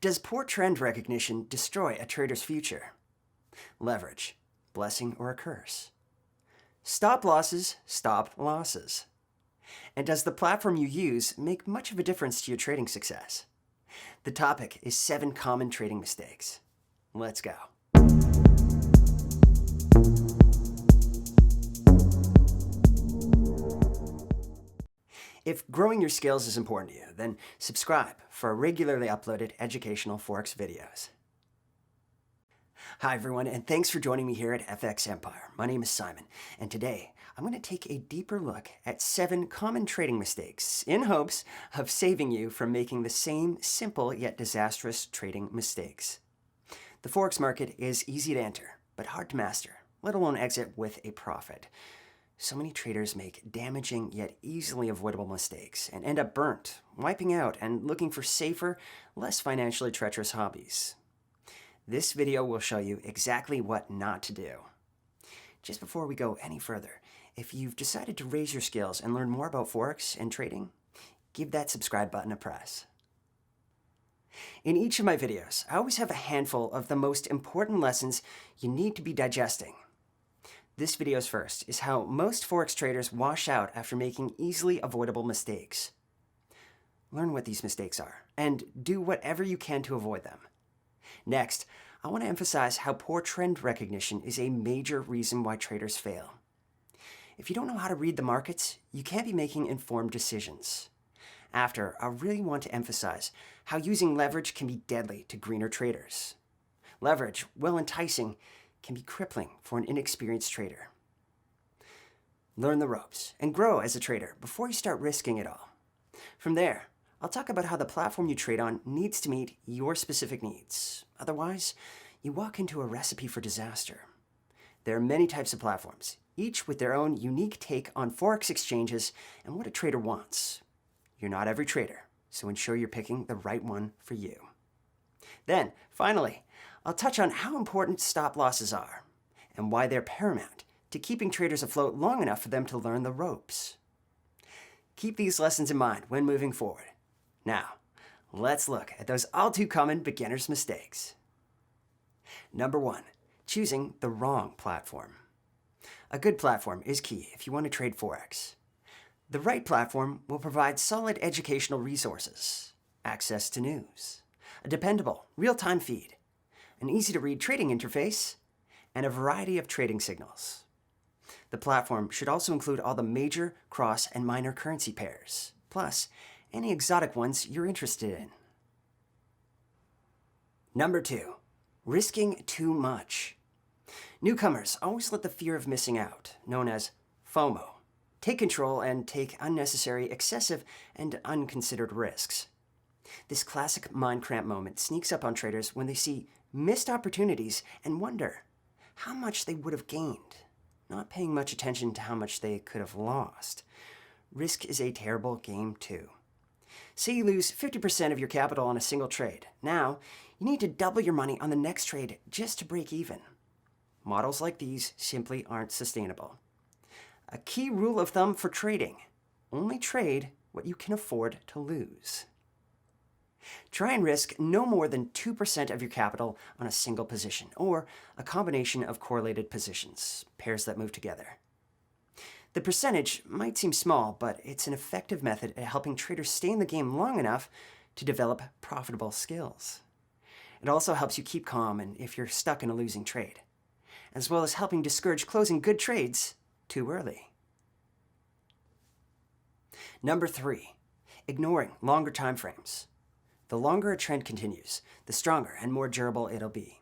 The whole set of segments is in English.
Does poor trend recognition destroy a trader's future? Leverage, blessing or a curse? Stop losses, stop losses. And does the platform you use make much of a difference to your trading success? The topic is 7 common trading mistakes. Let's go. If growing your skills is important to you, then subscribe for regularly uploaded educational forex videos. Hi everyone, and thanks for joining me here at FXEmpire. My name is Simon, and today I'm going to take a deeper look at 7 common trading mistakes in hopes of saving you from making the same simple yet disastrous trading mistakes. The forex market is easy to enter, but hard to master, let alone exit with a profit. So many traders make damaging yet easily avoidable mistakes and end up burnt, wiping out, and looking for safer, less financially treacherous hobbies. This video will show you exactly what not to do. Just before we go any further, if you've decided to raise your skills and learn more about forex and trading, give that subscribe button a press. In each of my videos, I always have a handful of the most important lessons you need to be digesting. This video's first is how most forex traders wash out after making easily avoidable mistakes. Learn what these mistakes are, and do whatever you can to avoid them. Next, I want to emphasize how poor trend recognition is a major reason why traders fail. If you don't know how to read the markets, you can't be making informed decisions. After, I really want to emphasize how using leverage can be deadly to greener traders. Leverage, while enticing, can be crippling for an inexperienced trader. Learn the ropes and grow as a trader before you start risking it all. From there, I'll talk about how the platform you trade on needs to meet your specific needs. Otherwise, you walk into a recipe for disaster. There are many types of platforms, each with their own unique take on forex exchanges and what a trader wants. You're not every trader, so ensure you're picking the right one for you. Then, finally, I'll touch on how important stop losses are and why they're paramount to keeping traders afloat long enough for them to learn the ropes. Keep these lessons in mind when moving forward. Now, let's look at those all too common beginner's mistakes. Number 1, choosing the wrong platform. A good platform is key if you want to trade forex. The right platform will provide solid educational resources, access to news, a dependable, real-time feed, an easy-to-read trading interface, and a variety of trading signals. The platform should also include all the major, cross, and minor currency pairs, plus any exotic ones you're interested in. Number 2, risking too much. Newcomers always let the fear of missing out, known as FOMO, take control and take unnecessary, excessive, and unconsidered risks. This classic mind cramp moment sneaks up on traders when they see missed opportunities and wonder how much they would have gained, not paying much attention to how much they could have lost. Risk is a terrible game too. Say you lose 50% of your capital on a single trade. Now, you need to double your money on the next trade just to break even. Models like these simply aren't sustainable. A key rule of thumb for trading: only trade what you can afford to lose. Try and risk no more than 2% of your capital on a single position, or a combination of correlated positions, pairs that move together. The percentage might seem small, but it's an effective method at helping traders stay in the game long enough to develop profitable skills. It also helps you keep calm and if you're stuck in a losing trade, as well as helping discourage closing good trades too early. Number 3, ignoring longer time frames. The longer a trend continues, the stronger and more durable it'll be.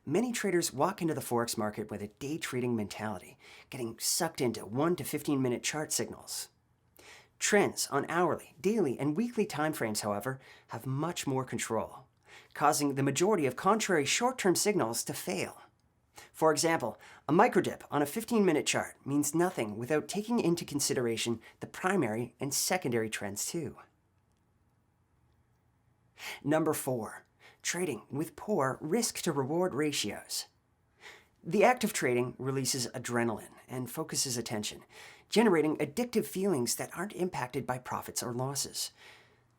Many traders walk into the forex market with a day trading mentality, getting sucked into 1 to 15-minute chart signals. Trends on hourly, daily, and weekly time frames, however, have much more control, causing the majority of contrary short-term signals to fail. For example, a microdip on a 15-minute chart means nothing without taking into consideration the primary and secondary trends too. Number 4, trading with poor risk-to-reward ratios. The act of trading releases adrenaline and focuses attention, generating addictive feelings that aren't impacted by profits or losses.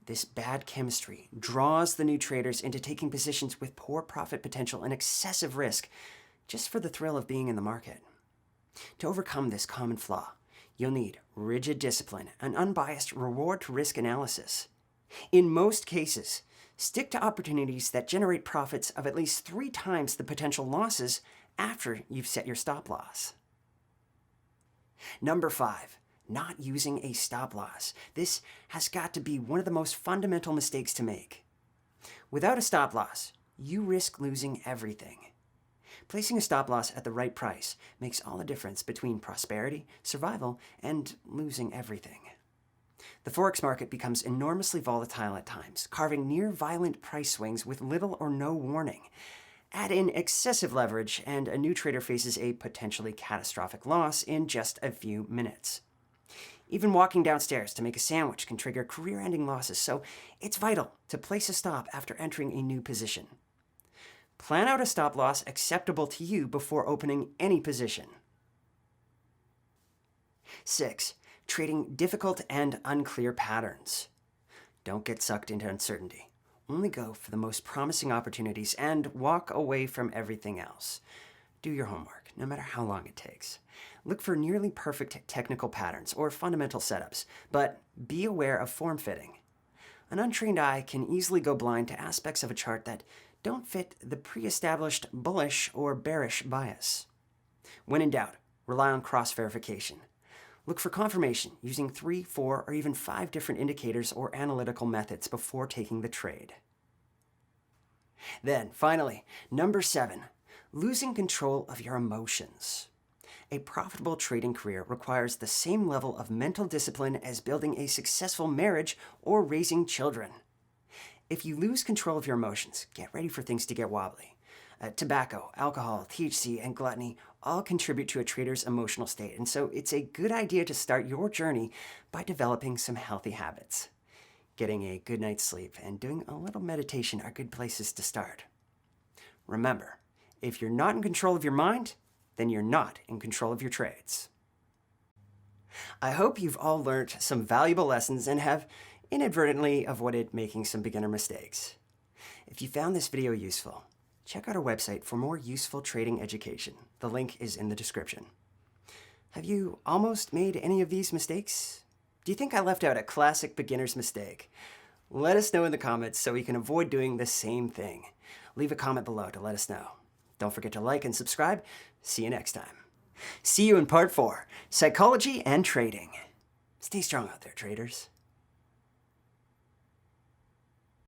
This bad chemistry draws the new traders into taking positions with poor profit potential and excessive risk just for the thrill of being in the market. To overcome this common flaw, you'll need rigid discipline and unbiased reward-to-risk analysis. In most cases, stick to opportunities that generate profits of at least 3 times the potential losses after you've set your stop loss. Number 5, not using a stop loss. This has got to be one of the most fundamental mistakes to make. Without a stop loss, you risk losing everything. Placing a stop loss at the right price makes all the difference between prosperity, survival, and losing everything. The forex market becomes enormously volatile at times, carving near-violent price swings with little or no warning. Add in excessive leverage, and a new trader faces a potentially catastrophic loss in just a few minutes. Even walking downstairs to make a sandwich can trigger career-ending losses, so it's vital to place a stop after entering a new position. Plan out a stop loss acceptable to you before opening any position. 6. Trading difficult and unclear patterns. Don't get sucked into uncertainty. Only go for the most promising opportunities and walk away from everything else. Do your homework, no matter how long it takes. Look for nearly perfect technical patterns or fundamental setups, but be aware of form fitting. An untrained eye can easily go blind to aspects of a chart that don't fit the pre-established bullish or bearish bias. When in doubt, rely on cross-verification. Look for confirmation using 3, 4, or even 5 different indicators or analytical methods before taking the trade. Then, finally, number 7, losing control of your emotions. A profitable trading career requires the same level of mental discipline as building a successful marriage or raising children. If you lose control of your emotions, get ready for things to get wobbly. Tobacco, alcohol, THC, and gluttony all contribute to a trader's emotional state, and so it's a good idea to start your journey by developing some healthy habits. Getting a good night's sleep and doing a little meditation are good places to start. Remember, if you're not in control of your mind, then you're not in control of your trades. I hope you've all learned some valuable lessons and have inadvertently avoided making some beginner mistakes. If you found this video useful, check out our website for more useful trading education. The link is in the description. Have you almost made any of these mistakes? Do you think I left out a classic beginner's mistake? Let us know in the comments so we can avoid doing the same thing. Leave a comment below to let us know. Don't forget to like and subscribe. See you next time. See you in part 4, Psychology and Trading. Stay strong out there, traders.